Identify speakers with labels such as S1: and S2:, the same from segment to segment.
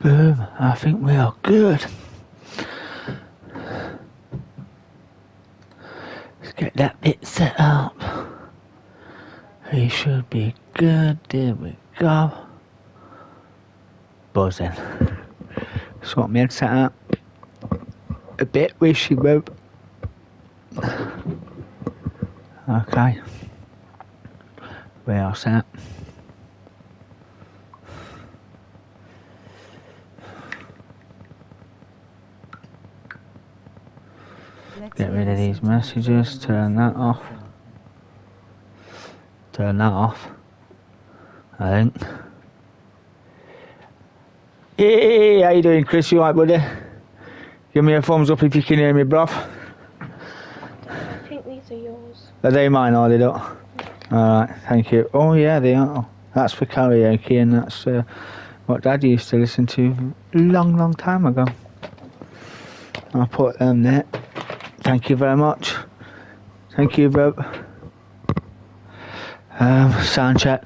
S1: Boom, I think we are good. Let's get that bit set up. We should be good. There we go. Buzzing. Swap my headset out. A bit wishy rope. Okay. We are set. Get rid of these messages, turn that off. Turn that off, I think. Hey, how you doing, Chris? You alright, buddy? Give me a thumbs up if you can hear me, bruv.
S2: I think these are yours.
S1: Are they mine, or they don't? Alright, thank you. Oh yeah, they are. That's for karaoke, and that's what Dad used to listen to a long, long time ago. I'll put them there. Thank you very much. Thank you, bro. Sound check.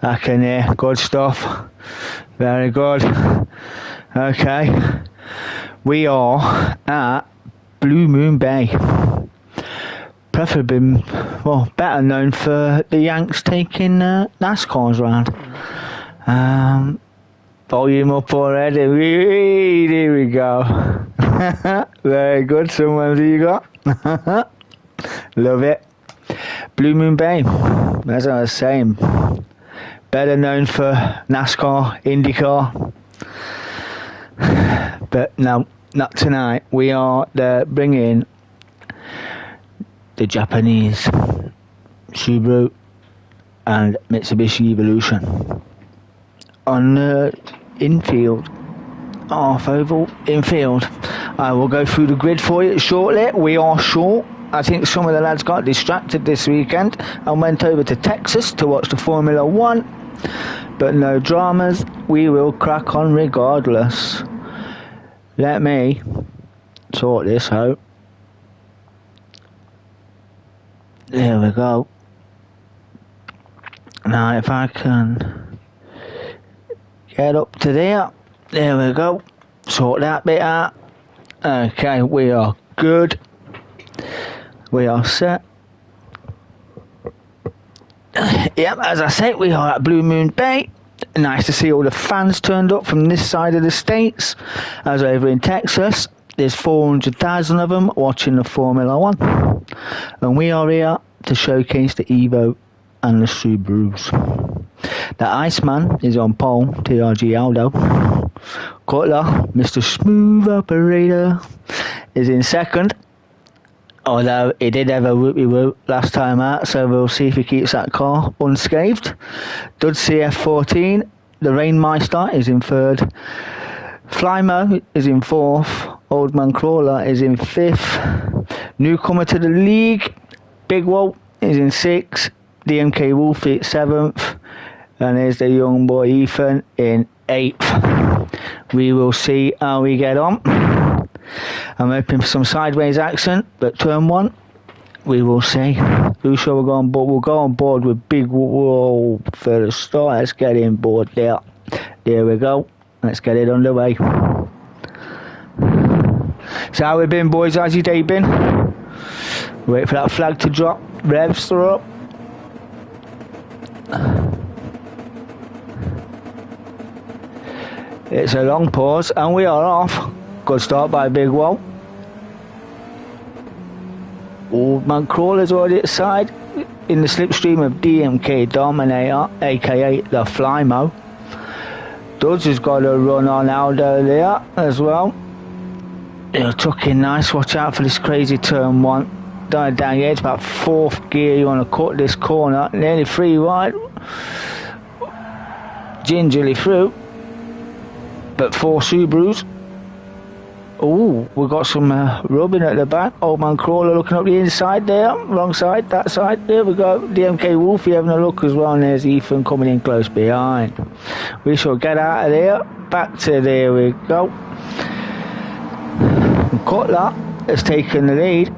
S1: I can hear. Good stuff. Very good. Okay. We are at Blue Moon Bay. Preferably, well, better known for the Yanks taking NASCARs around. Volume up already. Here we go. Very good. Someone you got. Love it. Blue Moon Bay. As I was saying, better known for NASCAR, IndyCar. But no, not tonight. We are bringing the Japanese Subaru and Mitsubishi Evolution on the infield, half oval infield. I will go through the grid for you shortly. We are short. I think some of the lads got distracted this weekend and went over to Texas to watch the Formula 1. But no dramas. We will crack on regardless. Let me sort this out. There we go. Now if I can get up to there. There we go. Sort that bit out. Okay, we are good. We are set. Yep, as I say, we are at Blue Moon Bay. Nice to see all the fans turned up from this side of the States. As over in Texas, there's 400,000 of them watching the Formula 1. And we are here to showcase the Evo and the Subarus. The Iceman is on pole, TRG Aldo. Cutler, Mr. Smooth Operator, is in second. Although he did have a whoopie-whoop last time out, so we'll see if he keeps that car unscathed. Dud CF14, the Rainmeister, is in third. Flymo is in fourth. Old Man Crawler is in fifth. Newcomer to the league, Big Walt, is in sixth. DMK Wolfie, seventh. And there's the young boy Ethan in eighth. We will see how we get on. I'm hoping for some sideways action, but turn one, we will see. Who shall we go on board? We'll go on board with Big Whoa for the start. Let's get in board there. There we go. Let's get it underway. So how we been, boys? How's your day been? Wait for that flag to drop. Revs are up. It's a long pause and we are off. Good start by Big Wall. Old Man Crawler's already at the side in the slipstream of DMK Dominator, aka the Flymo. Dodge has got a run on Aldo there as well. They're tucking nice. Watch out for this crazy turn one. Down the edge, about fourth gear. You want to cut this corner. Nearly free wide. Gingerly through. But 4 Subarus. Oh, we've got some rubbing at the back. Old Man Crawler looking up the inside there. Wrong side, that side. There we go. DMK Wolfie having a look as well. And there's Ethan coming in close behind. We shall get out of there. Back to there we go. And Cutler has taken the lead.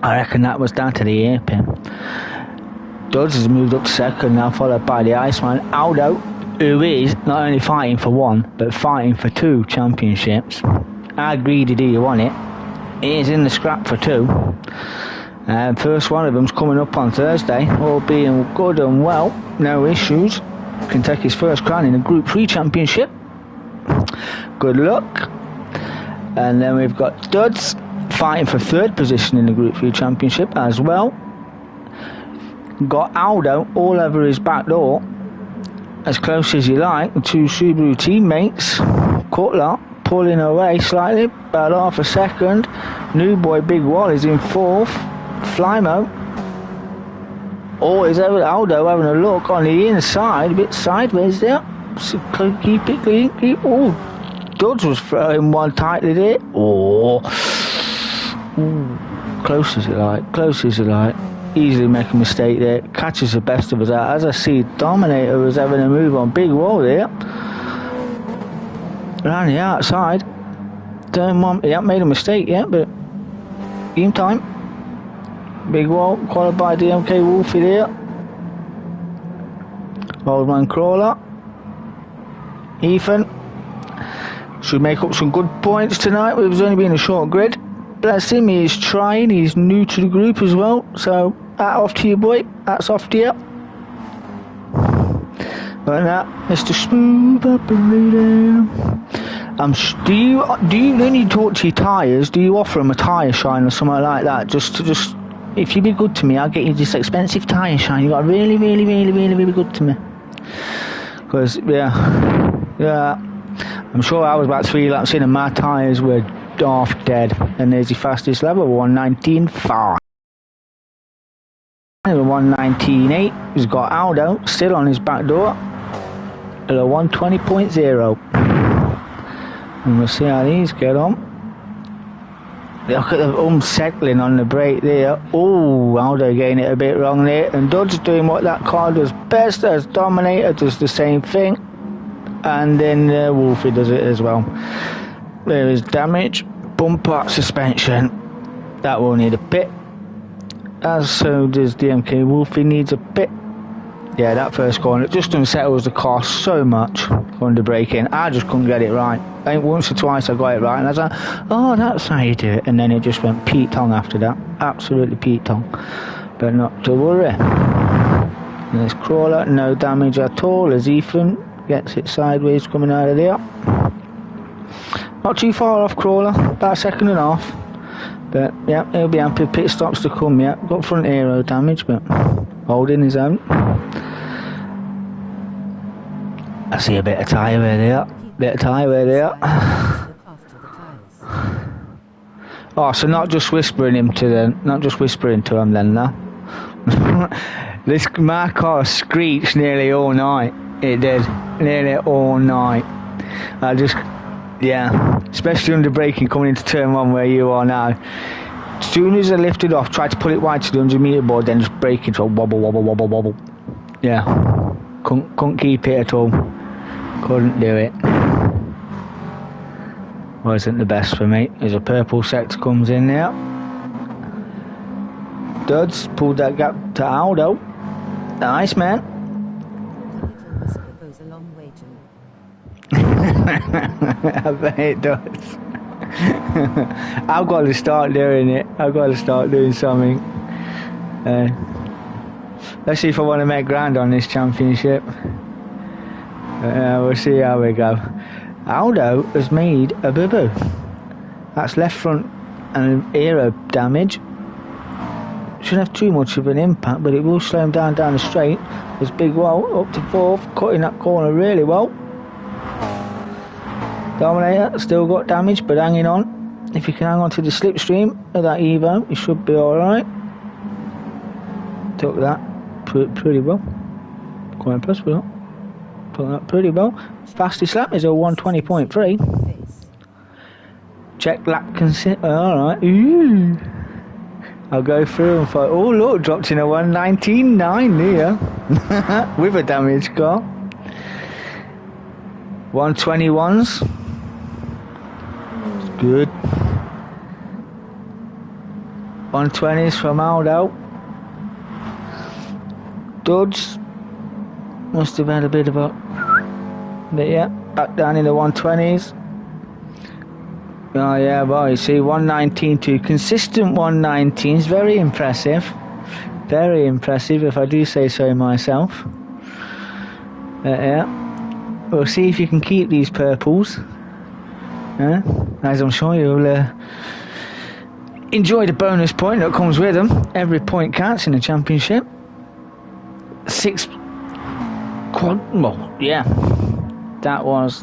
S1: I reckon that was down to the hairpin. Dodds has moved up to second now, followed by the Iceman Aldo, who is not only fighting for one, but fighting for two championships. How greedy do you want it? He is in the scrap for two. First one of them's coming up on Thursday, all being good and well, no issues. Can take his first crown in the Group 3 championship. Good luck. And then we've got Dodds fighting for third position in the Group 3 championship as well. Got Aldo all over his back door, as close as you like. The two Subaru teammates, Cutler pulling away slightly, about half a second. New boy Big Wall is in fourth. Flymo. Oh, is Aldo having a look on the inside, a bit sideways there. So keep it clean, oh, Dodds was throwing one tightly there. Oh, ooh. Close as you like. Easily make a mistake there. Catches the best of us out. As I see, Dominator was having a move on Big Wall there. Around the outside. He hasn't made a mistake yet, but game time. Big Wall, qualified DMK Wolfie there. Old Man Crawler. Ethan should make up some good points tonight. There's only been a short grid. Bless him, he's trying. He's new to the group as well. So, hat off to you, boy. Hats off to you. Like that, Mr. Smooth Operator. Do you when you talk to your tyres, do you offer them a tyre shine or something like that? Just if you be good to me, I'll get you this expensive tyre shine. You got really good to me. Because yeah, I'm sure I was about 3 laps in and my tyres were half dead. And there's the fastest level, 119.5. 119.8. He's got Aldo still on his back door at a 120.0. And we'll see how these get on. Look at the unsettling on the brake there. Oh, Aldo getting it a bit wrong there. And Dodds doing what that car does best, as Dominator does the same thing. And then Wolfie does it as well. There is damage. Bumper suspension. That will need a pit. As so does DMK Wolfie needs a pit. Yeah, that first corner, it just unsettles the car so much under braking. I just couldn't get it right. I think once or twice I got it right, and I was like, oh, that's how you do it. And then it just went Pete Tong after that. Absolutely Pete Tong. But not to worry. And there's Crawler, no damage at all, as Ethan gets it sideways coming out of there. Not too far off Crawler, about a second and a half. But yeah, he'll be happy. Pit stops to come, yeah. Got front aero damage, but holding his own. I see a bit of tyre wear there. Oh, so not just whispering to him then, no. My car screeched nearly all night. It did, nearly all night. Especially under braking coming into turn 1 where you are now. As soon as I lifted off, tried to pull it wide to the 100 metre board, then just brake into a wobble. Yeah, couldn't keep it at all. Couldn't do it. Wasn't the best for me. As a purple sector comes in there. Dodds pulled that gap to Aldo. Nice, man.
S3: Goes a long way
S1: I bet it does. I've got to start doing it. I've got to start doing something. Let's see if I want to make ground on this championship. We'll see how we go. Aldo has made a boo-boo. That's left front and aero damage. Shouldn't have too much of an impact, but it will slow him down the straight. There's Big Wall up to 4th, cutting that corner really well. Dominator still got damage, but hanging on. If you can hang on to the slipstream of that Evo, you should be alright. Took that pretty well. Quite impressed with that. Took that pretty well. Fastest lap is a 120.3. Check lap alright. Ooh. I'll go through and fight. Oh look, dropped in a 119.9 here. With a damaged car. 121s. It's good. 120s from Aldo. Duds must have had a bit of a... But yeah, back down in the 120s. Oh yeah, well, you see, 119.2, consistent 119s, very impressive. Very impressive, if I do say so myself. Yeah, we'll see if you can keep these purples. As I'm sure you'll enjoy the bonus point that comes with them. Every point counts in the championship. 6 quad... Well, yeah. That was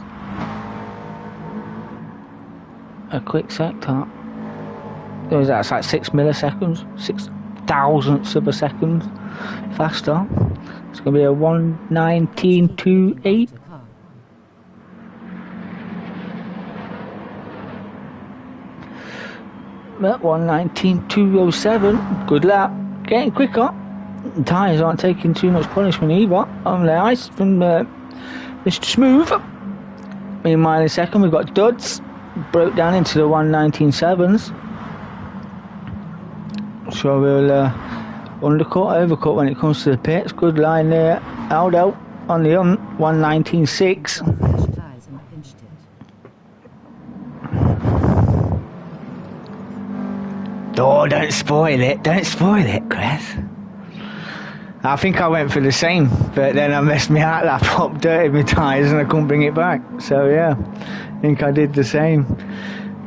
S1: a quick sector. That's like 6 milliseconds, 6 thousandths of a second faster. It's going to be a 1:19.28. But 1:19.207. Good lap. Getting quicker. The tyres aren't taking too much punishment either on the ice from Mr. Smooth. Meanwhile, in second, we've got Duds. Broke down into the 1:19.7s. So we'll undercut, overcut when it comes to the pits. Good line there. Aldo on the 1:19.6. Oh, don't spoil it. Don't spoil it, Chris. I think I went for the same, but then I messed my hat lap up, dirtied my tyres, and I couldn't bring it back. So yeah, I think I did the same.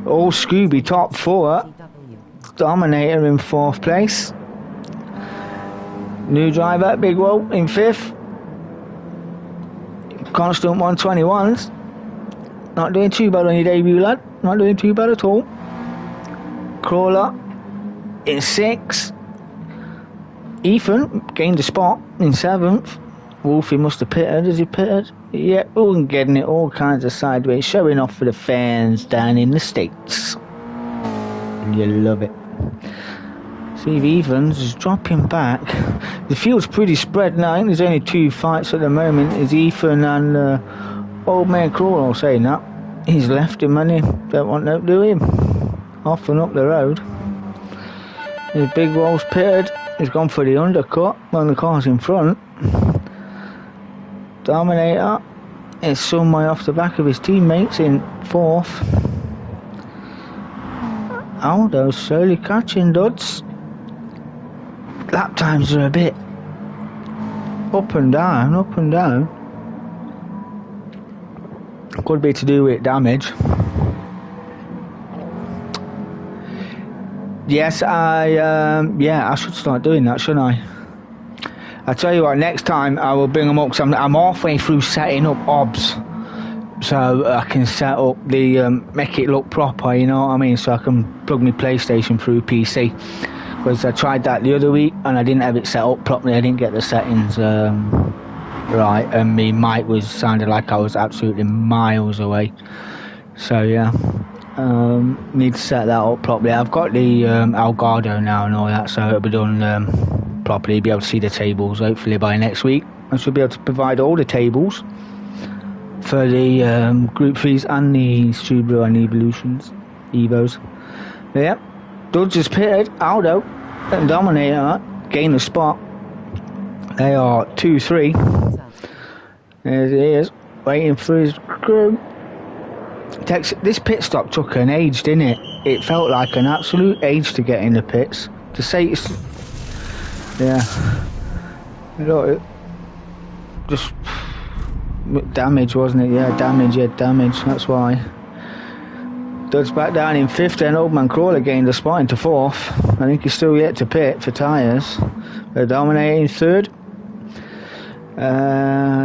S1: All Scooby top 4. Dominator in 4th place. New driver, Big Woe in 5th. Constant 121s. Not doing too bad on your debut, lad. Not doing too bad at all. Crawler in 6th. Ethan gained a spot in 7th. Wolfie must have pitted. Has he pitted? Yeah, all getting it all kinds of sideways, showing off for the fans down in the States. And you love it. Steve Evans is dropping back. The field's pretty spread now. I think there's only 2 fights at the moment. It's Ethan and Old Man Crawler saying that. He's left him, and he don't want no to do him. Off and up the road. His Big Wall's pitted. He's gone for the undercut. One of the cars in front. Dominator is some way off the back of his teammates in 4th. Aldo's slowly catching Duds. Lap times are a bit up and down, up and down. Could be to do with damage. Yes, I should start doing that, shouldn't I? I tell you what, next time I will bring them up, because I'm halfway through setting up OBS, so I can set up the make it look proper, you know what I mean, so I can plug my PlayStation through PC. Because I tried that the other week and I didn't have it set up properly. I didn't get the settings right, and my mic sounded like I was absolutely miles away. So yeah, need to set that up properly. I've got the Elgato now and all that, so it'll be done properly. Be able to see the tables hopefully by next week. I should be able to provide all the tables for the Group 3s and the Subaru and Evolutions, Evos. But yeah, Duds is pitted. Aldo and Dominator gain the spot. They are 2-3. There he is, waiting for his crew. This pit stop took an age, didn't it? It felt like an absolute age to get in the pits. To say it's... Yeah. Look, just... damage, wasn't it? Yeah, damage, that's why. Duds back down in 5th, then Old Man Crawler gained a spot into 4th. I think he's still yet to pit for tyres. They're dominating 3rd.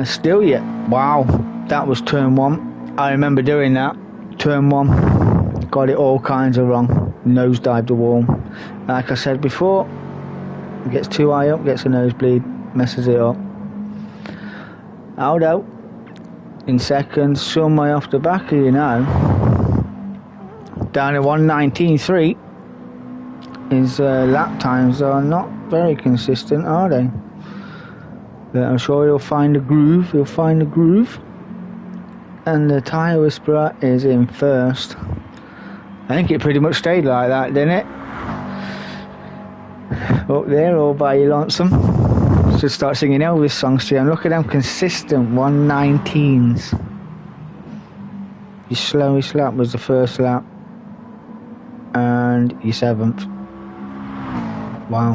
S1: Still yet. Wow, that was turn 1. I remember doing that. Turn 1. Got it all kinds of wrong. Nosedived the wall. Like I said before, gets too high up, gets a nosebleed, messes it up. Aldo in 2nd, some way off the back of you now. Down at 1:19.3. His lap times are not very consistent, are they? But I'm sure he'll find a groove. And the tyre whisperer is in 1st. I think it pretty much stayed like that, didn't it? Up there all by your lonesome. should start singing Elvis songs to you. And look at them consistent 119s. Your slowest lap was the first lap. And your 7th. Wow.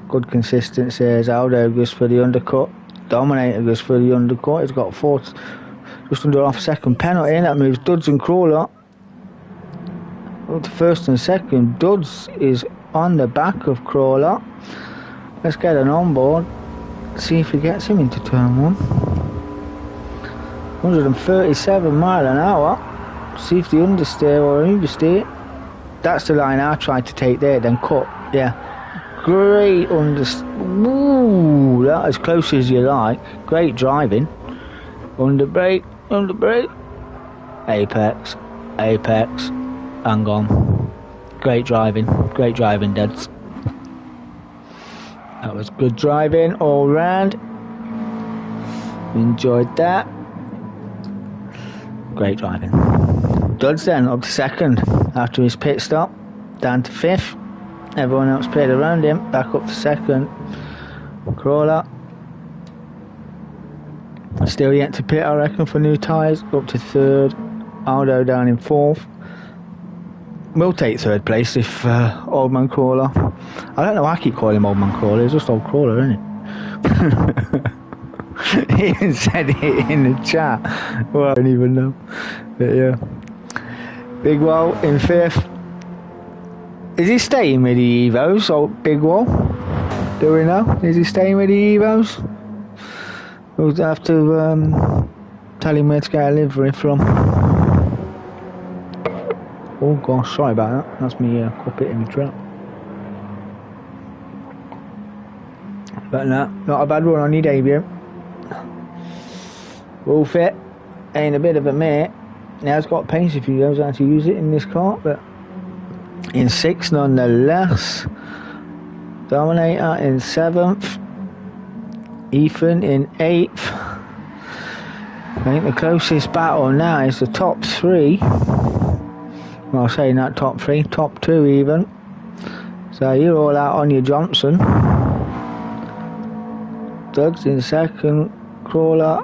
S1: Good consistency. There's Aldo goes for the undercut. Dominator goes for the undercut. He's got just under half a second penalty. That moves Duds and Crawler. Well, the first and second. Duds is on the back of Crawler. Let's get an on board. See if he gets him into turn 1. 137 mile an hour. See if the understeer or oversteer. That's the line I tried to take there, then cut. Yeah. Great Ooh, that as close as you like. Great driving. Under brake. Apex. And gone. Great driving, Dads. That was good driving all round. Enjoyed that. Great driving. Duds then up to 2nd after his pit stop, down to 5th. Everyone else played around him, back up to 2nd. Crawler still yet to pit, I reckon, for new tyres, up to 3rd. Aldo down in 4th. We'll take 3rd place if Old Man Crawler. I don't know why I keep calling him Old Man Crawler, it's just Old Crawler, isn't it? He even said it in the chat. Well, I don't even know. But yeah. Big Wall in 5th. Is he staying with the Evos, or Big Wall? Do we know? Is he staying with the Evos? We'll have to tell him where to get a livery from. Oh gosh, sorry about that. That's me cup it in the trap. But no, not a bad one on your debut. All fit. Ain't a bit of a mate. He has got pace if he knows how to use it in this car, but in 6th nonetheless. Dominator in 7th. Ethan in 8th. I think the closest battle now is the top 3. Well, I'm saying that top 3, top 2 even. So you're all out on your Johnson. Doug's in 2nd. Crawler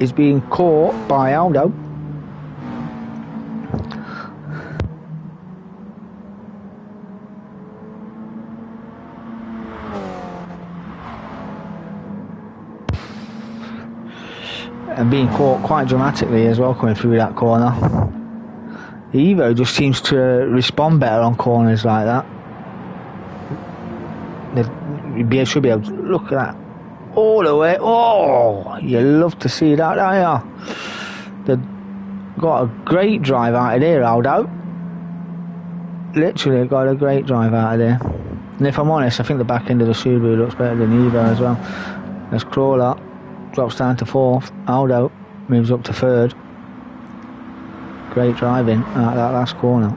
S1: is being caught by Aldo. And being caught quite dramatically as well, coming through that corner. The Evo just seems to respond better on corners like that. You should be able to look at that all the way. Oh, you love to see that, don't you? They've got a great drive out of there, Aldo. Literally got a great drive out of there. And if I'm honest, I think the back end of the Subaru looks better than Evo as well. There's Crawler. Drops down to 4th. Aldo moves up to 3rd. Great driving out that last corner.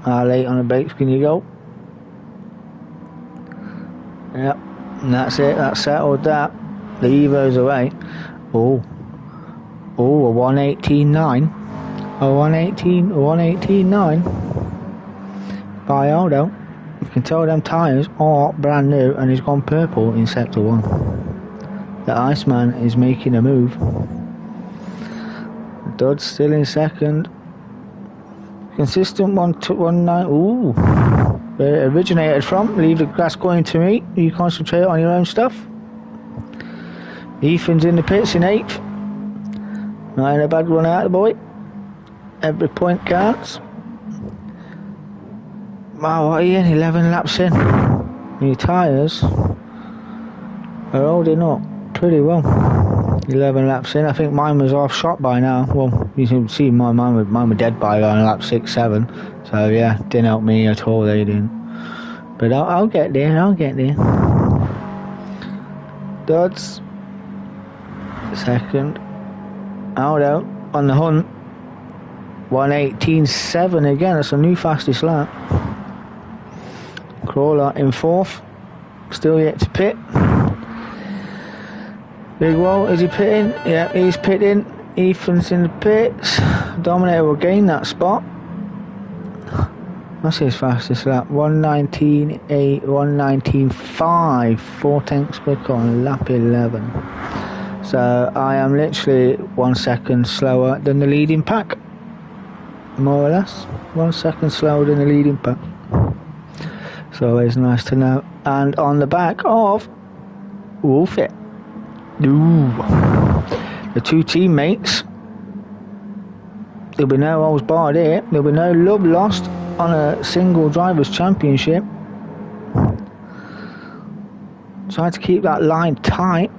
S1: How late on the brakes can you go? Yep. And that's it. That's settled that. The Evo's away. Oh, a 118.9. A 118.9 by Aldo. You can tell them tyres are brand new, and he's gone purple in sector 1. The Iceman is making a move. Dodd still in 2nd. Consistent 1-9. Ooh. Where it originated from. Leave the grass going to me. You concentrate on your own stuff. Ethan's in the pits in 8th. Not in a bad run out, boy. Every point counts. Wow, what are you in? 11 laps in. Your tyres are holding up pretty well. 11 laps in. I think mine was half shot by now. Well, you can see mine were dead by around lap 6-7. So yeah, didn't help me at all. They didn't. But I'll get there. Dodds 2nd. Aldo on the hunt. 118.7 again. That's a new fastest lap. Crawler in 4th. Still yet to pit. Big Wall, is he pitting? Yeah, he's pitting. Ethan's in the pits. Dominator will gain that spot. That's his fastest lap. 1:19.8, 1:19.5. 4/10 quicker on lap 11. So I am literally 1 second slower than the leading pack. More or less. 1 second slower than the leading pack. So it's nice to know. And on the back of Wolfie. Ooh. The two teammates. There'll be no holds barred here. There'll be no love lost on a single drivers' championship. Try to keep that line tight.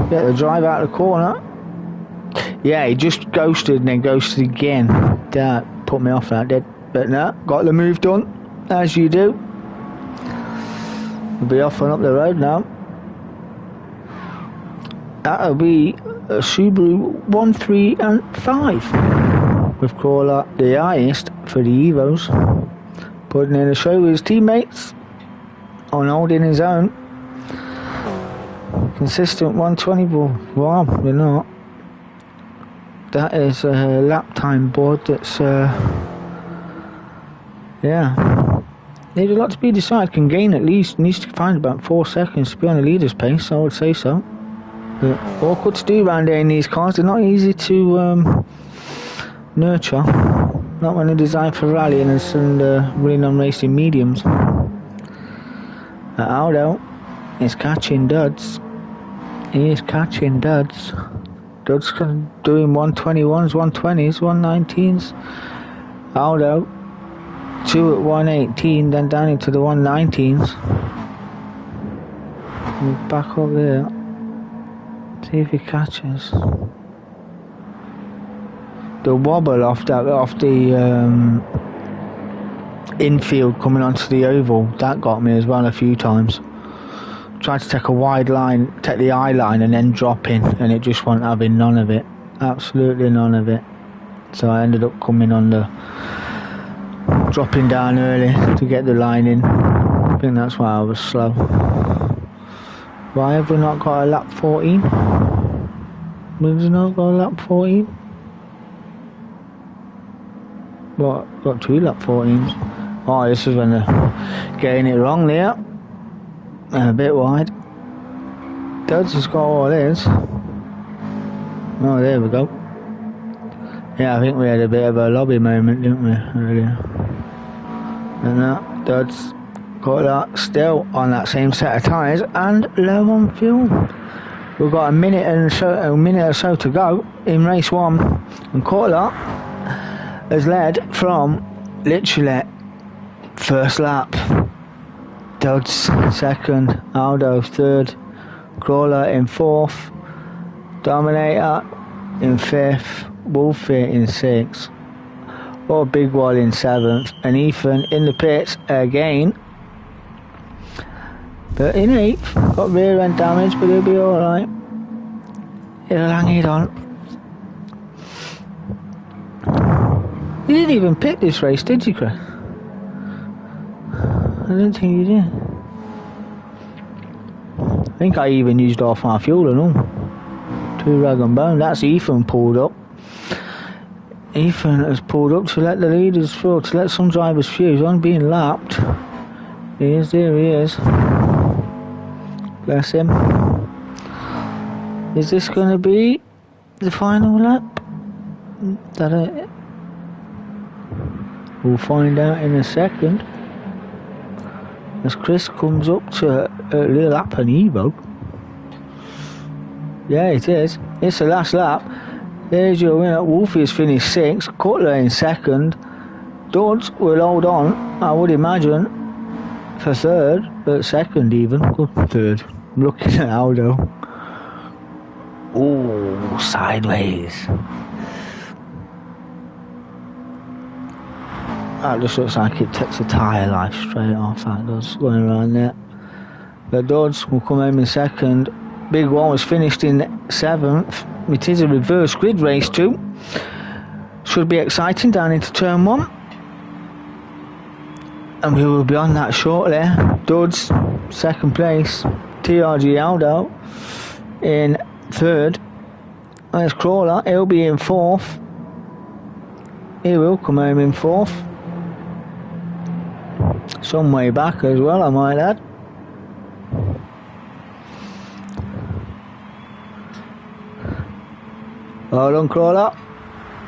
S1: Get the drive out of the corner. Yeah, he just ghosted and then ghosted again. That put me off, that did. But no, got the move done, as you do. We'll be off and up the road now. That'll be a Subaru 1, 3 and 5. With Crawler the highest for the Evos. Putting in a show with his teammates. On holding his own. Consistent 120 ball. Wow, we're not. That is a lap time board that's yeah. Needs a lot to be decided. Can gain at least, needs to find about 4 seconds to be on the leader's pace, I would say so. But awkward to do around here in these cars. They're not easy to nurture. Not when they're designed for rallying and running on racing mediums. Aldo is catching duds. He is catching duds. Duds doing 121s, 120s, 119s. Aldo 2 at 118, then down into the 119s. We're back up there. See if he catches. The wobble off the infield coming onto the oval, that got me as well a few times. Tried to take a wide line, take the eye line and then drop in, and it just wasn't having none of it. Absolutely none of it. So I ended up coming on the dropping down early to get the line in. I think that's why I was slow. Why have we not got a lap 14? We've not got a lap 14? What? Got 2 lap 14s. Oh, this is when they're getting it wrong there. A bit wide. Duds has got all this. Oh, there we go. Yeah, I think we had a bit of a lobby moment, didn't we, earlier? And that, Duds got that still on that same set of tyres and low on fuel. We've got a minute or so to go in race 1, and Cortler has led from literally first lap. Duds second, Aldo third, Crawler in 4th, Dominator in 5th, Wolfie in 6th, or Big Wall in 7th, and Ethan in the pits again. But in 8th, got rear end damage, but he'll be alright. He'll hang it on. You didn't even pick this race, did you, Chris? I don't think you did. I think I even used off my fuel and all. 2 rag and bone. That's Ethan pulled up. Ethan has pulled up to let the leaders through, to let some drivers through. He's on being lapped. There he is. Bless him. Is this going to be the final lap? That it? We'll find out in a second. As Chris comes up to a little lap on Evo. Yeah, it is. It's the last lap. There's your winner. Wolfie has finished 6th. Cutler in 2nd. Dodds will hold on, I would imagine, for 3rd, but 2nd even. Good 3rd. I'm looking at Aldo. Oh, sideways. That just looks like it takes a tyre life straight off. That does, going around there. But Dodds will come home in 2nd. Big One was finished in 7th. It is a reverse grid race too. Should be exciting down into turn 1. And we will be on that shortly. Dodds, 2nd place. TRG Aldo in 3rd. There's Crawler, he'll be in 4th. He will come home in 4th. Some way back as well, I might add. Well done, Crawler.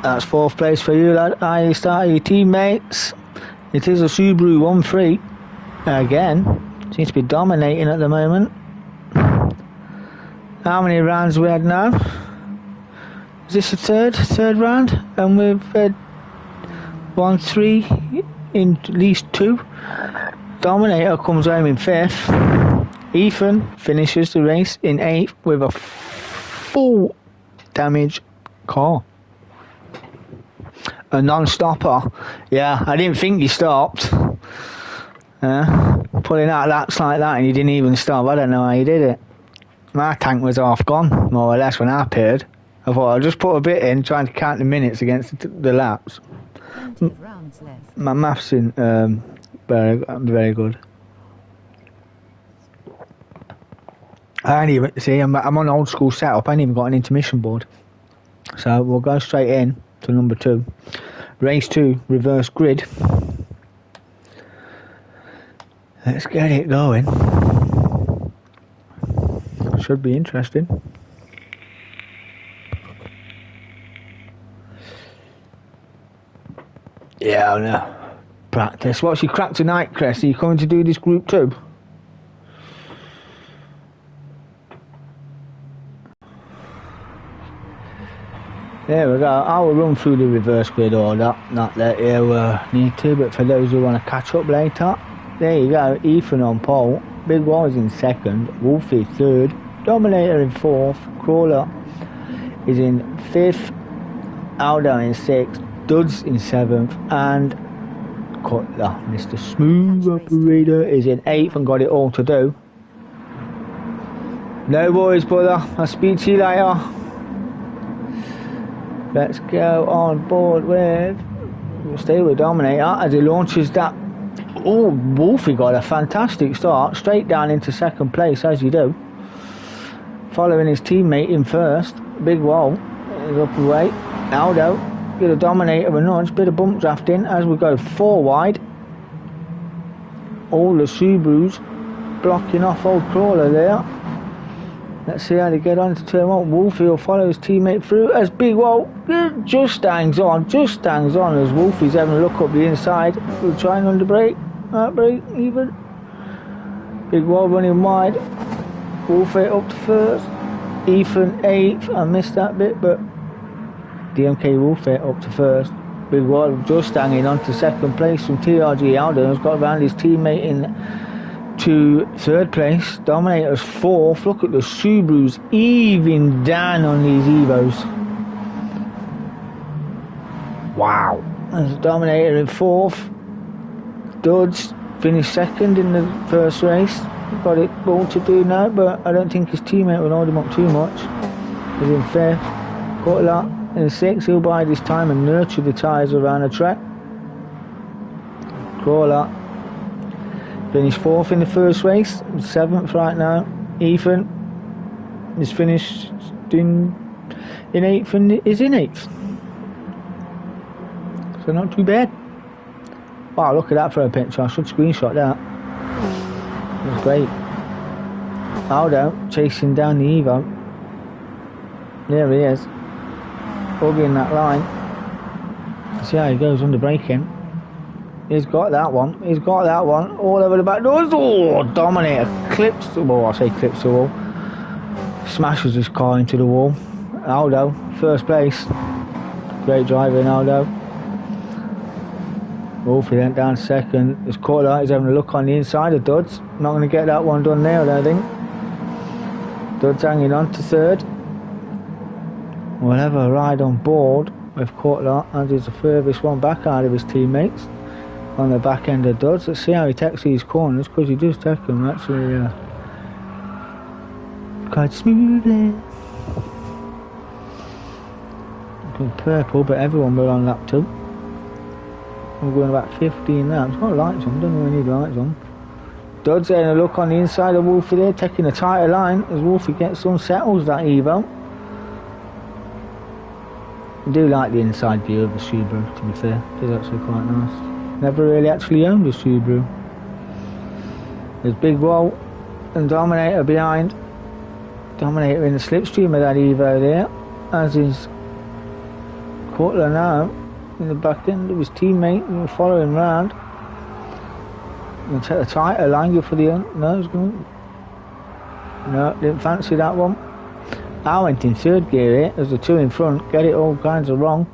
S1: That's 4th place for you, lad. Highly started your teammates. It is a Subaru 1-3. Again, seems to be dominating at the moment. How many rounds we had now? Is this the third round? And we've had 1-3 in at least 2. Dominator comes home in 5th. Ethan finishes the race in 8th with a full damage car. A non-stopper. Yeah, I didn't think he stopped. Pulling out laps like that and he didn't even stop. I don't know how he did it. My tank was half gone, more or less, when I appeared. I thought I'll just put a bit in, trying to count the minutes against the laps.
S3: Rounds left.
S1: My maths in very good. I ain't even see. I'm on old school setup. I ain't even got an intermission board, so we'll go straight in to number 2, race 2, reverse grid. Let's get it going. Should be interesting. Yeah, I know. Practice. What's your crack tonight, Chris? Are you coming to do this group 2? There we go. I will run through the reverse grid order. Not that you need to, but for those who want to catch up later. There you go. Ethan on pole. Big Wall's in 2nd. Wolfie 3rd. Dominator in 4th. Crawler is in 5th. Aldo in 6th. Duds in 7th. And Cutler, Mr. Smooth Operator, is in 8th and got it all to do. No worries, brother. I'll speak to you later. Let's go on board with... We'll stay with Dominator as he launches that... Oh, Wolfie got a fantastic start. Straight down into 2nd place, as you do. Following his teammate in 1st. Big Wall is up the way. Aldo, get a Dominator a nudge. Bit of bump drafting as we go 4 wide. All the Subarus blocking off old Crawler there. Let's see how they get on to turn 1. Wolfie will follow his teammate through as Big Wall just hangs on as Wolfie's having a look up the inside. We'll try and underbrake. Brake even. Big Wall running wide. Wolfie up to 1st. Ethan 8th. I missed that bit, but DMK Wolfie up to 1st. Big Wall just hanging on to 2nd place from TRG Aldo. Has got around his teammate in to 3rd place. Dominator's 4th. Look at the Subarus even down on these Evos. Wow. There's Dominator in 4th. Duds finished 2nd in the 1st race. Got it all to do now, but I don't think his teammate will hold him up too much. He's in 5th. Cutler in 6th. He'll bide his time and nurture the tyres around the track. Crawler finished 4th in the 1st race, 7th right now. Ethan is finished in 8th and is in 8th. So not too bad. Wow, look at that for a picture. I should screenshot that. That's great. Aldo chasing down the Evo. There he is. Hugging that line. See how he goes under braking. He's got that one. All over the back doors. Oh, Dominator clips the wall. I say clips the wall. Smashes his car into the wall. Aldo, 1st place. Great driving, Aldo. Wolfie went down 2nd. His Cutler is having a look on the inside of Duds. Not going to get that one done there, I don't think. Duds hanging on to 3rd. We'll have a ride on board with Cutler as he's the furthest one back out of his teammates on the back end of Duds. Let's see how he takes these corners, because he does take them actually quite smoothly. Good purple, but everyone will on lap 2. We're going about 15 laps. Got lights on, don't know we need lights on. Duds having a look on the inside of Wolfie there, taking a tighter line as Wolfie gets unsettles that Evo. I do like the inside view of the Subaru, to be fair. It's actually quite nice. Never really actually owned a Subaru. There's Big Wall and Dominator behind. Dominator in the slipstream of that Evo there, as is Cutler now in the back end of his teammate and following round. Gonna take the tighter line, go for the no, it's going. No, didn't fancy that one. I went in third gear here, as the two in front, get it all kinds of wrong.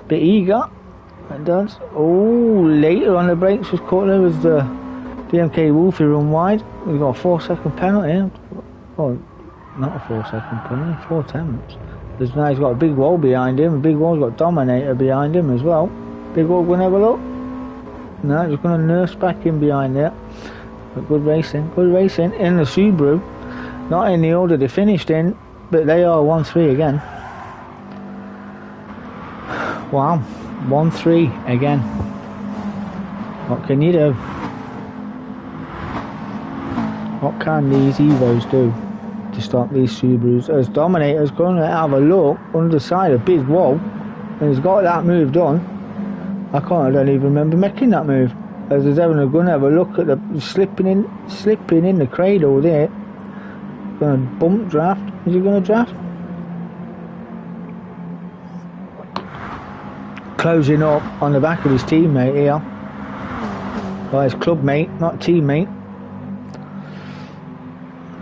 S1: Bit eager, it does. Oh, later on the brakes was Cutler as the DMK Wolfie run wide. We've got a 4-second penalty. Oh, not a 4-second penalty, 4 attempts. There's now he's got a Big Wall behind him, and Big Wall's got Dominator behind him as well. Big Wall gonna have a look. No, he's gonna nurse back in behind there. But good racing in the Subaru. Not in the order they finished in, but they are 1-3 again. Wow, 1-3 again. What can you do? What can these Evos do to stop these Subarus? As Dominator's going to have a look under the side of Big Wall, and he's got that move done. I don't even remember making that move. As he's having a gun, have a look at the slipping in the cradle there. Gonna bump draft. Is he gonna draft? Closing up on the back of his teammate here. Well, his club mate, not teammate.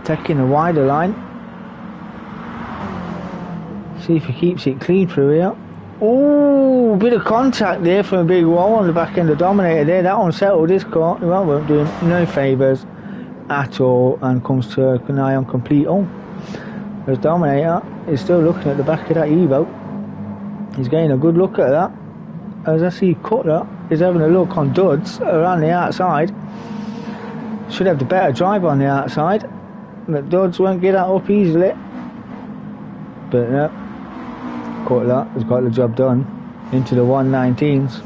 S1: Taking a wider line. See if he keeps it clean through here. Oh, bit of contact there from a Big Wall on the back end of Dominator there. That one settled this car. Well, won't do him no favours at all, and comes to an eye on complete home. As Dominator is still looking at the back of that Evo. He's getting a good look at that. As I see Cutler is having a look on Duds around the outside. Should have the better drive on the outside, but Duds won't get that up easily. But no, Cutler has got the job done into the 119s.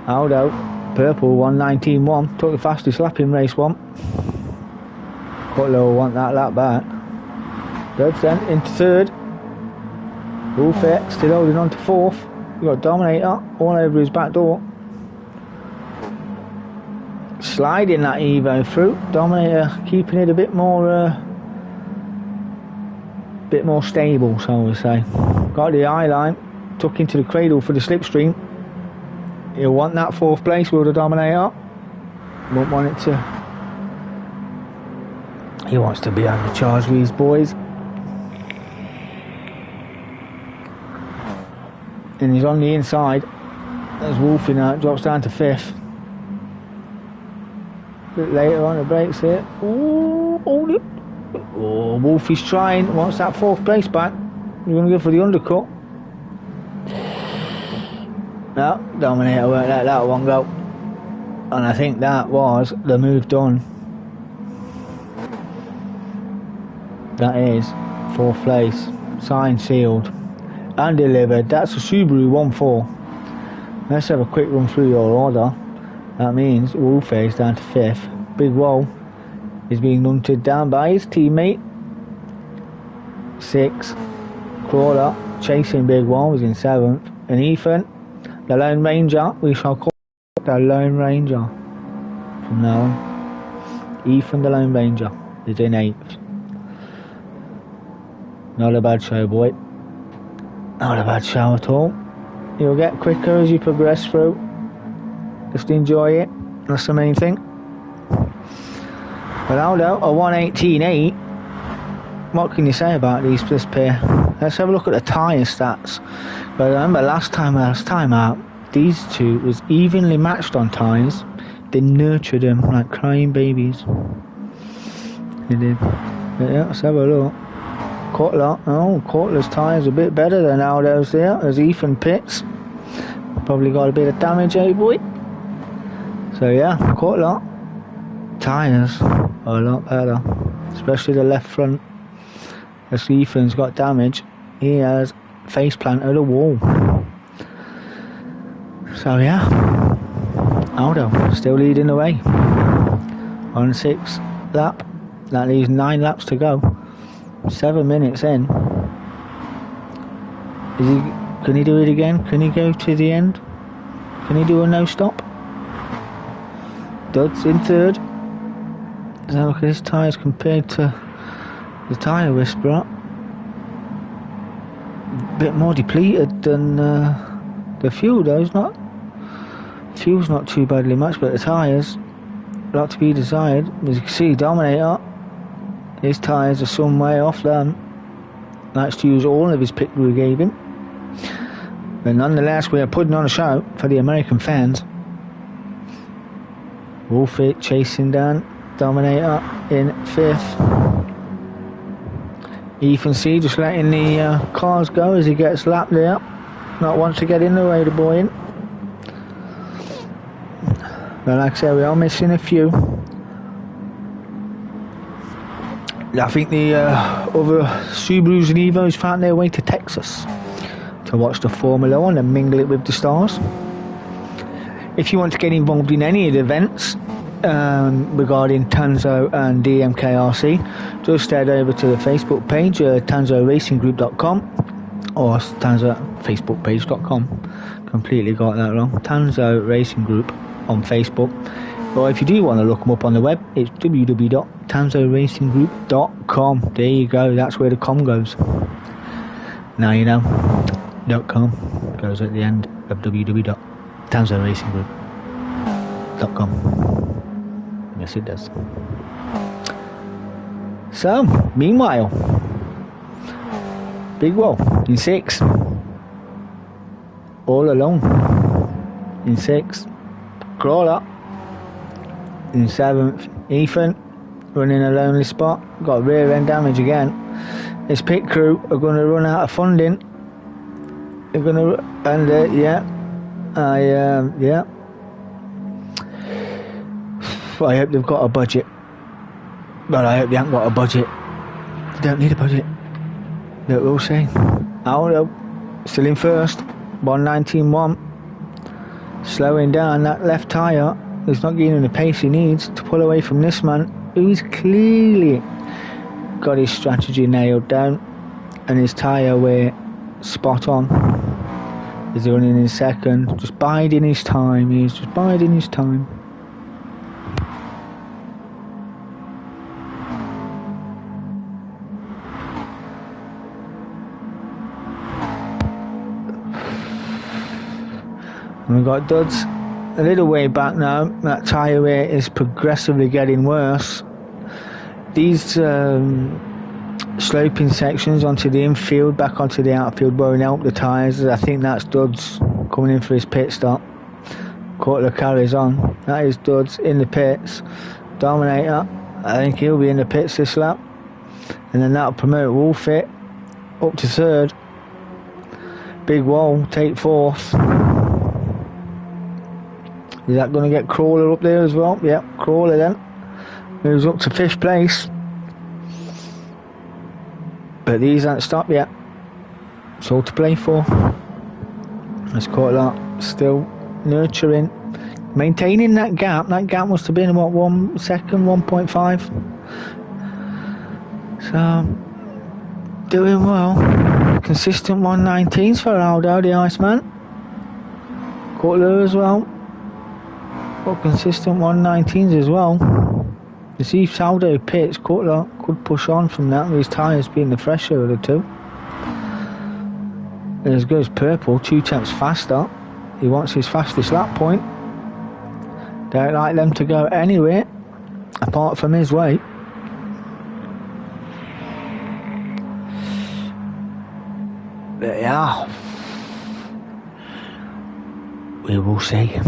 S1: Aldo, purple 119.1, took the fastest lap in race 1. Cutler will want that lap back. Duds then into third. Wolfie still holding on to fourth. You've got Dominator all over his back door. Sliding that Evo through. Dominator keeping it a bit more stable, so I would say. Got the eye line, tuck into the cradle for the slipstream. He'll want that fourth place, will the Dominator. Won't want it to. He wants to be on the charge with his boys. And he's on the inside. There's Wolfie now, drops down to fifth. A bit later on the brakes here. Oh, Wolfie's trying, wants that fourth place back. He's going to go for the undercut. No, Dominator won't let that one go. And I think that was the move done. That is fourth place, signed, sealed and delivered. That's a Subaru 1-4. Let's have a quick run through your order. That means Wolfie is down to fifth. Big Wall is being hunted down by his teammate. 6. Crawler chasing Big Wall was in 7th. And Ethan, the Lone Ranger, we shall call the Lone Ranger from now on. Ethan the Lone Ranger is in 8th. Not a bad show, boy. Not a bad show at all. You'll get quicker as you progress through. Just enjoy it. That's the main thing. But Aldo, a 118.8. What can you say about this pair? Let's have a look at the tyre stats. But I remember last time out, these two was evenly matched on tyres. They nurtured them like crying babies. They did. But yeah, let's have a look. Cutler. Oh, Cutler's tyres a bit better than Aldo's there, as Ethan pits. Probably got a bit of damage, eh, boy? So yeah, Cutler. Tyres are a lot better, especially the left front. As Ethan's got damage, he has face planted a wall. So yeah, Aldo still leading the way on 6th lap. That leaves 9 laps to go. 7 minutes in. Can he do it again? Can he go to the end? Can he do a no stop? Dud's in third. So look at his tyres compared to the tyre whisperer. A bit more depleted than the fuel though. Fuel's not too badly much, but the tyres, a lot to be desired. As you can see, Dominator, his tyres are some way off them. Likes to use all of his pick we gave him. But nonetheless, we are putting on a show for the American fans. Wolfit chasing down Dominator in fifth. Ethan C just letting the cars go as he gets lapped there. Not wants to get in the way, the boy in. But like I said, we are missing a few. I think the other Subarus and Evos found their way to Texas to watch the Formula 1 and mingle it with the stars. If you want to get involved in any of the events regarding Tanso and DMKRC, just head over to the Facebook page, tansoracing.com or tansorfacebookpage.com. Completely got that wrong. Tanso Racing Group on Facebook. Or if you do want to look them up on the web, it's www.tansoracing.com. There you go, that's where the com goes. Now you know. .com goes at the end of www.tansoracing.com. Yes, it does. So, meanwhile, Big Wall in 6. All alone in 6. Crawler in 7th. Ethan running a lonely spot. Got rear end damage again. His pit crew are going to run out of funding. They're going to, and yeah. I hope they've got a budget. But I hope they haven't got a budget. They don't need a budget. But we'll see. Aldo still in first. 119.1. Slowing down that left tyre. He's not getting the pace he needs to pull away from this man, who's clearly got his strategy nailed down and his tyre wear spot on. He's running in second, just biding his time. He's just biding his time. And we've got Duds a little way back now. That tyre wear is progressively getting worse. These sloping sections onto the infield, back onto the outfield won't help the tyres. I think that's Duds coming in for his pit stop. Quarter carries on. That is Duds in the pits. Dominator, I think he'll be in the pits this lap. And then that'll promote Wolfit up to third. Big Wall take fourth. Is that going to get Crawler up there as well? Yep, Crawler then. Moves up to 5th place. But these aren't stopped yet. It's all to play for. Let's call it that. Still nurturing. Maintaining that gap. That gap must have been, what, 1 second, 1.5. So, doing well. Consistent 119s for Aldo, the Iceman. Cutler as well. Got consistent 119s as well. You see if Aldo pits, Cutler could push on from that with his tyres being the fresher of the two. And as goes Purple, 2 tenths faster. He wants his fastest lap point. Don't like them to go anywhere apart from his way. But yeah, we will see.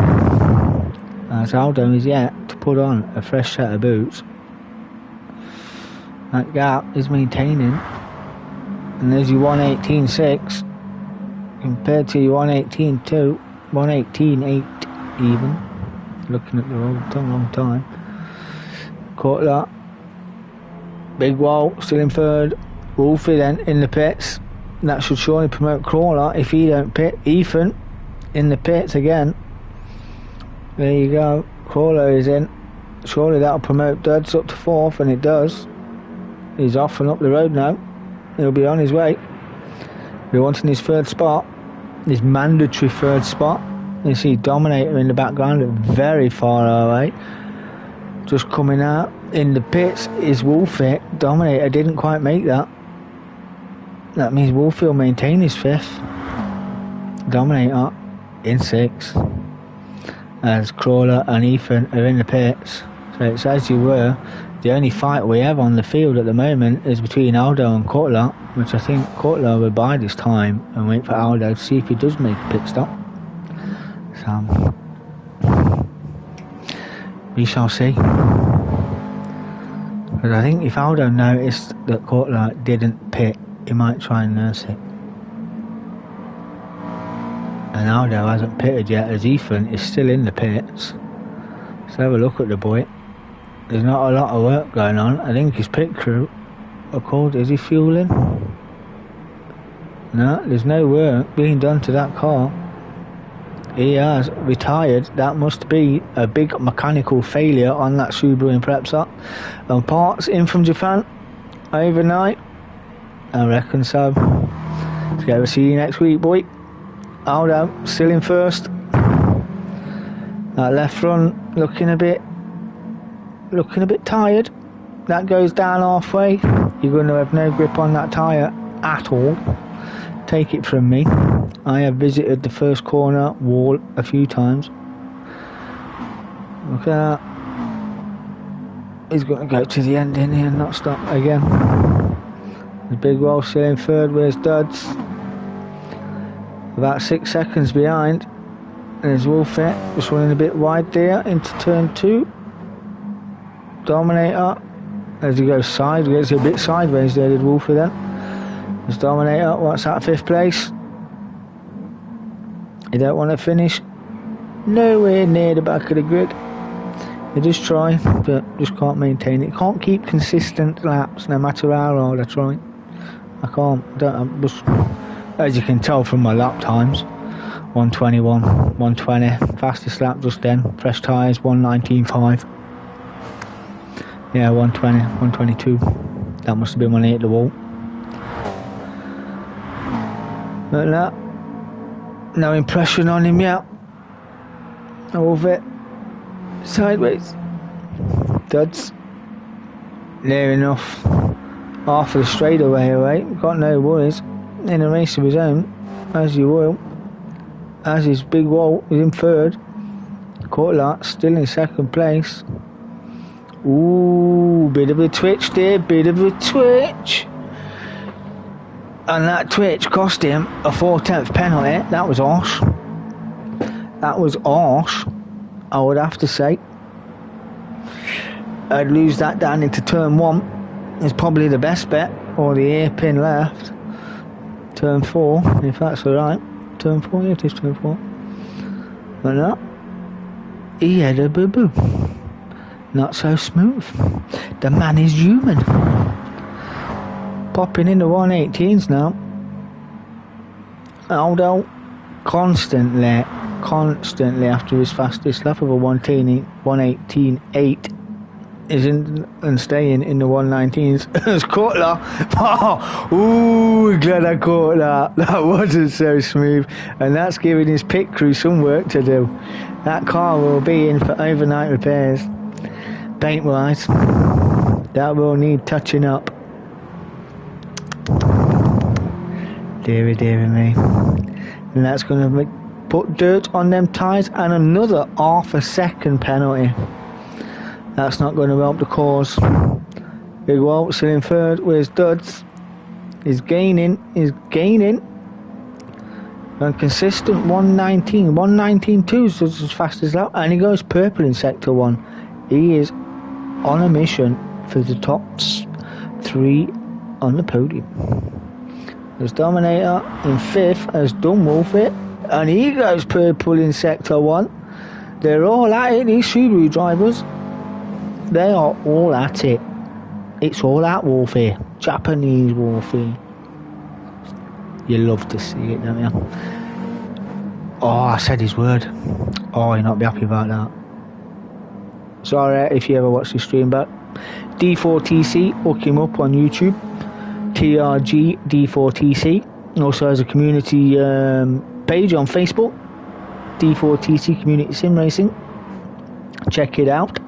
S1: As Aldo is yet to put on a fresh set of boots. That gap is maintaining. And there's your 118.6 compared to your 118.2, 118.8 even. Looking at the wrong time. Caught that. Big Wall still in third. Wolfie then in the pits. That should surely promote Crawler if he don't pit. Ethan in the pits again. There you go. Crawler is in. Surely that'll promote Duds up to 4th, and it does. He's off and up the road now. He'll be on his way. We're wanting his third spot, his mandatory third spot. You see Dominator in the background, very far away. Just coming out in the pits is Wolfie. Dominator didn't quite make that. That means Wolfie will maintain his 5th. Dominator in 6th. As Crawler and Ethan are in the pits. So it's as you were. The only fight we have on the field at the moment is between Aldo and Cutler, which I think Cutler will bide his time and wait for Aldo to see if he does make a pit stop. So we shall see. Because I think if Aldo noticed that Cutler didn't pit, he might try and nurse it. And Aldo hasn't pitted yet, as Ethan is still in the pits. Let's have a look at the boy. There's not a lot of work going on. I think his pit crew are called. Is he fueling? No, there's no work being done to that car. He has retired. That must be a big mechanical failure on that Subaru Impreza. And parts in from Japan overnight. I reckon so. So see you next week, boy. Aldo still in 1st. That left front looking a bit tired. That goes down halfway. You're going to have no grip on that tyre at all. Take it from me. I have visited the first corner wall a few times. Look at that. He's going to go to the end in here and not stop again. The big roll still in 3rd. Where's Duds? About 6 seconds behind. There's Wolfette just running a bit wide there into turn 2. Dominator as he goes sideways, a bit sideways there, did Wolfie then. There's Dominator, what's that, 5th place? You don't want to finish nowhere near the back of the grid. You just try, but just can't maintain it. Can't keep consistent laps no matter how hard I try. I can't. I'm just, as you can tell from my lap times, 121, 120, fastest lap just then. Fresh tyres, 119.5. Yeah, 120, 122. That must have been when I hit the wall. But no impression on him yet. All of it. Sideways. Duds. Near enough. Half of the straightaway away. Got no worries. In a race of his own. As you will. As his big wall is in 3rd. Courtlat still in 2nd place. Ooh, bit of a twitch there, bit of a twitch. And that twitch cost him a 4/10 penalty. That was harsh. That was harsh, I would have to say. I'd lose that down into turn 1. It's probably the best bet, or the hairpin left. Turn 4, if that's alright. Turn 4, it is turn 4. But no, he had a boo-boo. Not so smooth. The man is human. Popping in the 118s now. Aldo constantly after his fastest lap of a 118.8 is in and staying in the 119s. It's Cutler. Ooh, glad I caught that. That wasn't so smooth. And that's giving his pit crew some work to do. That car will be in for overnight repairs. Paint wise, that will need touching up. Deary me. And that's going to put dirt on them tyres and another half a second penalty. That's not going to help the cause. Big Walt still in 3rd. Where's Duds? He's gaining. And consistent 119. 119.2 is as fast as that. And he goes purple in sector 1. He is on a mission for the top 3 on the podium. There's Dominator in 5th as Dunwolf, and he goes purple in sector 1. They're all at it, these Subaru drivers. They are all at it. It's all out warfare. Japanese warfare. You love to see it, don't you? Oh, I said his word. Oh, you'll not be happy about that. Sorry if you ever watch the stream back. D4TC, look him up on YouTube. TRG D4TC. Also has a community page on Facebook, D4TC Community Sim Racing. Check it out.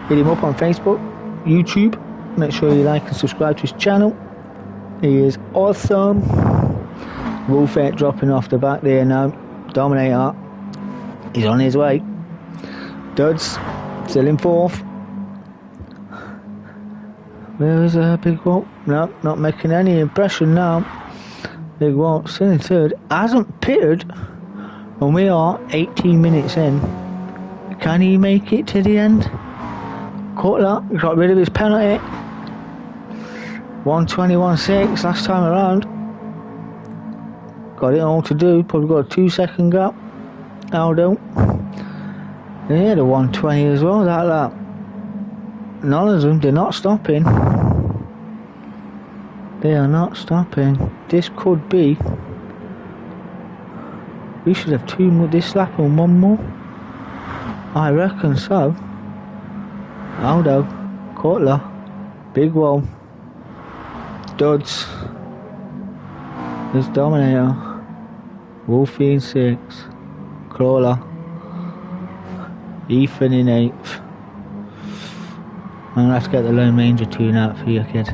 S1: Hit him up on Facebook, YouTube. Make sure you like and subscribe to his channel. He is awesome. Wolfette dropping off the back there now. Dominator. He's on his way. Duds still in fourth. Where is Big Walt? No, not making any impression now. Big Walt still in third. Hasn't pitted. And we are 18 minutes in. Can he make it to the end? Cutler got rid of his penalty. 1:21.6 last time around. Got it all to do. Probably got a 2-second gap. Aldo. He had a 1:20 as well, that lap. None of them, they're not stopping. They are not stopping. This could be. We should have 2 more this lap and 1 more. I reckon so. Aldo. Cutler. Big Wall. Duds. There's Dominator. Wolfie in 6th. Crawler. Ethan in 8th. I'm gonna have to get the Lone Ranger tune out for you, kid.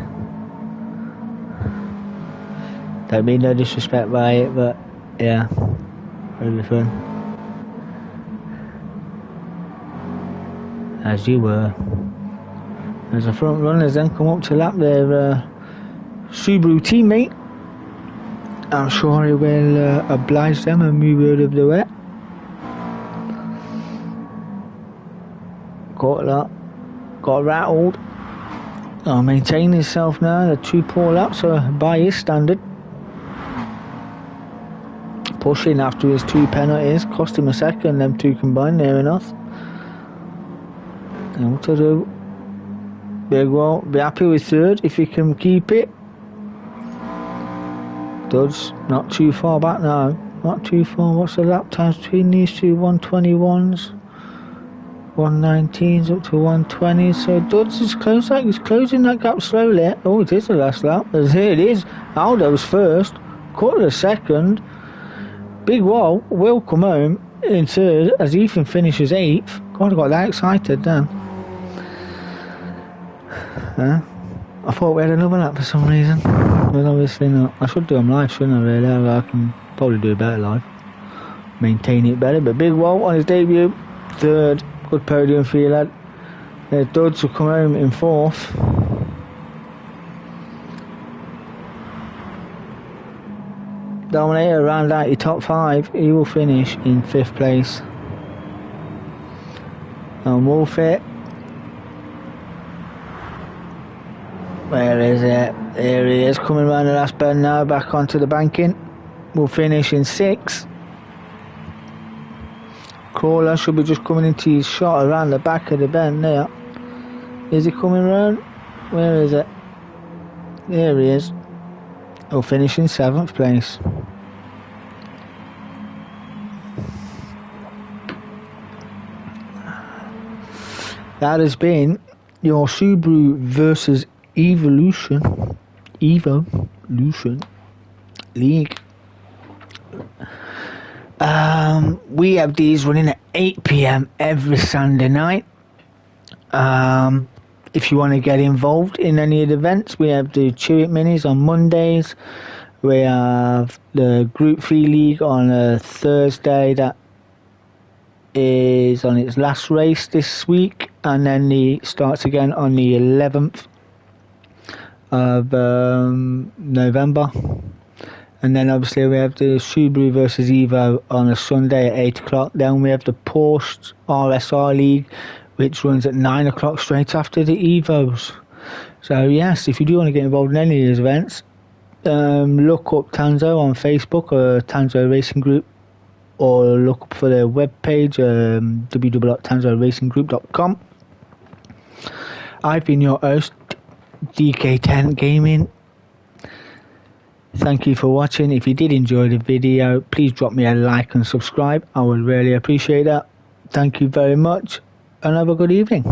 S1: Don't mean no disrespect by it, but yeah, it'll be fun. As you were. As the front runners then come up to lap their Subaru teammate. I'm sure he will oblige them and move out of the way. Got that. Got rattled. Maintaining himself now. The 2 poor laps are by his standard. Pushing after his 2 penalties. Cost him a second, them 2 combined, near enough. And what to do? Big Wall, be happy with third if he can keep it. Duds, not too far back now. Not too far. What's the lap times between these two? 1:21s. 1:19s up to 1:20. So Duds is close. Like he's closing that gap slowly. Oh, it is the last lap. Here it is. Aldo's first. Cutler second. Big Wall will come home in third as Ethan finishes 8th. God, I got that excited then. I thought we had another lap for some reason, but obviously not. I should do them live, shouldn't I, really? I can probably do better live. Maintain it better, but Big Walt on his debut, third. Good podium for you, lad. Duds will come home in 4th. Dominator round out your top 5. He will finish in 5th place. And Wolfette. Where is it? There he is, coming around the last bend now, back onto the banking. We'll finish in 6th. Crawler should be just coming into his shot around the back of the bend there. Is he coming round? Where is it? There he is. He'll finish in 7th place. That has been your Subaru versus Evolution League. We have these running at 8 PM every Sunday night. If you want to get involved in any of the events, we have the Chew It Minis on Mondays. We have the Group 3 League on a Thursday that is on its last race this week, and then it starts again on the 11th of November. And then obviously we have the Subaru versus Evo on a Sunday at 8 o'clock. Then we have the Porsche RSR League, which runs at 9 o'clock straight after the Evos. So yes, if you do want to get involved in any of these events, look up Tanso on Facebook or Tanso Racing Group, or look up for their webpage, www.tansoracing.com. I've been your host, DK10 Gaming. Thank you for watching. If you did enjoy the video, please drop me a like and subscribe. I would really appreciate that. Thank you very much, and have a good evening.